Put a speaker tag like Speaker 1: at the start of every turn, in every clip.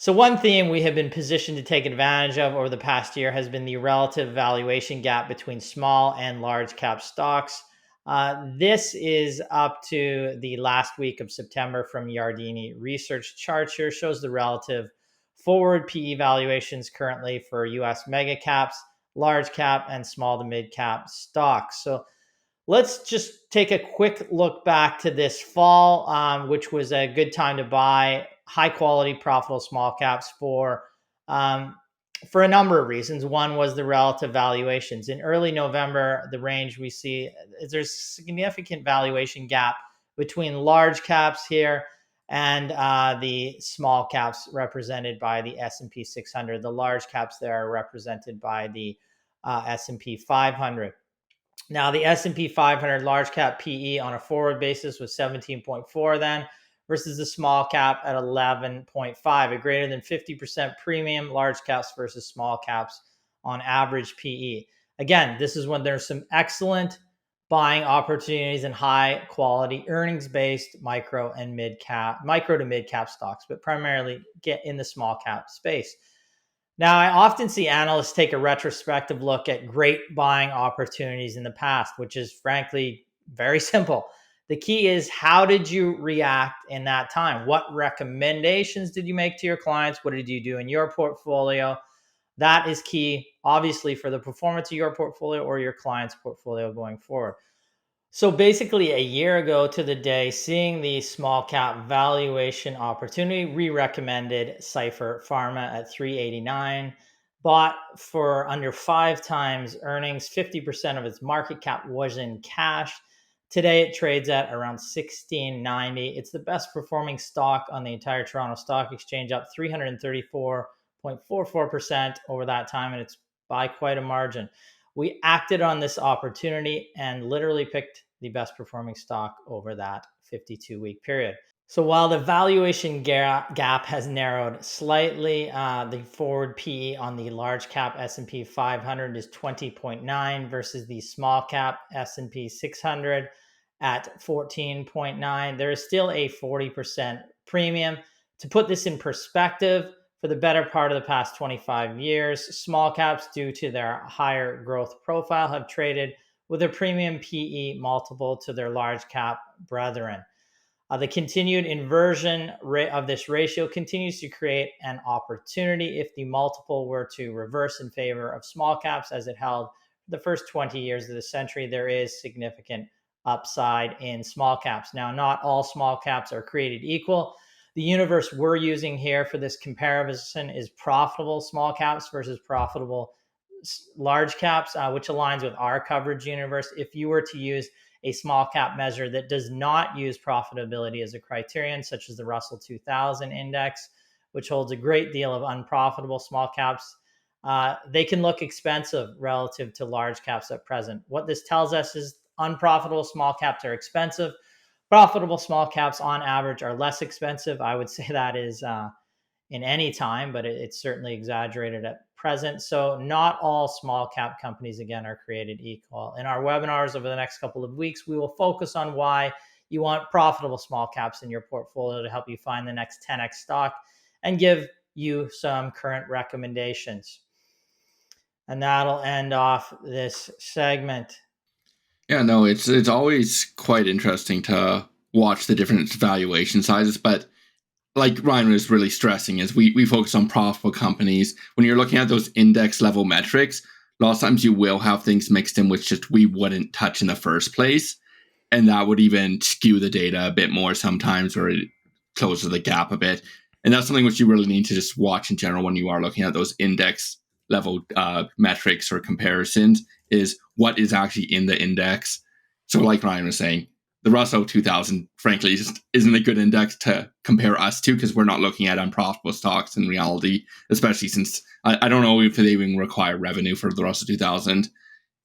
Speaker 1: So one theme we have been positioned to take advantage of over the past year has been the relative valuation gap between small and large cap stocks. This is up to the last week of September from Yardini Research. Charts here shows the relative forward PE valuations currently for US mega caps, large cap, and small to mid cap stocks. So let's just take a quick look back to this fall, which was a good time to buy high quality, profitable small caps for a number of reasons. One was the relative valuations. In early November, the range we see is there's significant valuation gap between large caps here and the small caps represented by the S&P 600. The large caps there are represented by the S&P 500. Now, the S&P 500 large cap PE on a forward basis was 17.4 then versus the small cap at 11.5, a greater than 50% premium, large caps versus small caps on average PE. Again, this is when there's some excellent buying opportunities in high quality earnings based micro to mid cap stocks, but primarily get in the small cap space. Now, I often see analysts take a retrospective look at great buying opportunities in the past, which is frankly very simple. The key is, how did you react in that time? What recommendations did you make to your clients? What did you do in your portfolio? That is key, obviously, for the performance of your portfolio or your client's portfolio going forward. So basically, a year ago to the day, seeing the small cap valuation opportunity, we recommended Cipher Pharma at 389, bought for under 5 times earnings. 50% of its market cap was in cash. Today, it trades at around 1690. It's the best performing stock on the entire Toronto Stock Exchange, up 334.44% over that time, and it's by quite a margin. We acted on this opportunity and literally picked the best performing stock over that 52-week period. So while the valuation gap has narrowed slightly, the forward PE on the large cap S&P 500 is 20.9 versus the small cap S&P 600 at 14.9. There is still a 40% premium. To put this in perspective, for the better part of the past 25 years, small caps, due to their higher growth profile, have traded with a premium PE multiple to their large cap brethren. The continued inversion of this ratio continues to create an opportunity if the multiple were to reverse in favor of small caps as it held the first 20 years of the century. There is significant upside in small caps. Now, not all small caps are created equal. The universe we're using here for this comparison is profitable small caps versus profitable large caps, which aligns with our coverage universe. If you were to use a small cap measure that does not use profitability as a criterion, such as the Russell 2000 index, which holds a great deal of unprofitable small caps, they can look expensive relative to large caps at present. What this tells us is unprofitable small caps are expensive. Profitable small caps on average are less expensive. I would say that is in any time, but it's certainly exaggerated at present. So not all small cap companies, again, are created equal. In our webinars over the next couple of weeks, we will focus on why you want profitable small caps in your portfolio to help you find the next 10x stock and give you some current recommendations. And that'll end off this segment.
Speaker 2: Yeah, no, it's always quite interesting to watch the different valuation sizes, but like Ryan was really stressing is we focus on profitable companies. When you're looking at those index level metrics, a lot of times you will have things mixed in which just we wouldn't touch in the first place. And that would even skew the data a bit more sometimes, or it closes the gap a bit. And that's something which you really need to just watch in general when you are looking at those index level metrics or comparisons, is what is actually in the index. So like Ryan was saying, the Russell 2000, frankly, just isn't a good index to compare us to, because we're not looking at unprofitable stocks in reality, especially since I don't know if they even require revenue for the Russell 2000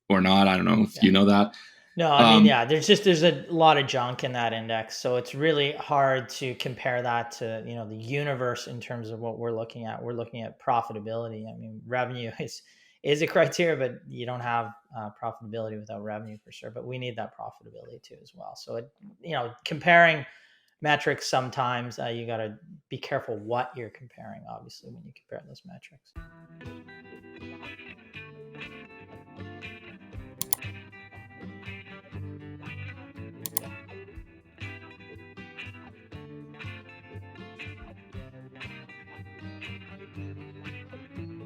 Speaker 2: or not. I don't know if you know that.
Speaker 1: No, I mean, yeah, there's a lot of junk in that index. So it's really hard to compare that to, the universe in terms of what we're looking at. We're looking at profitability. I mean, revenue is a criteria, but you don't have profitability without revenue for sure. But we need that profitability too as well. So comparing metrics sometimes you got to be careful what you're comparing, obviously, when you compare those metrics.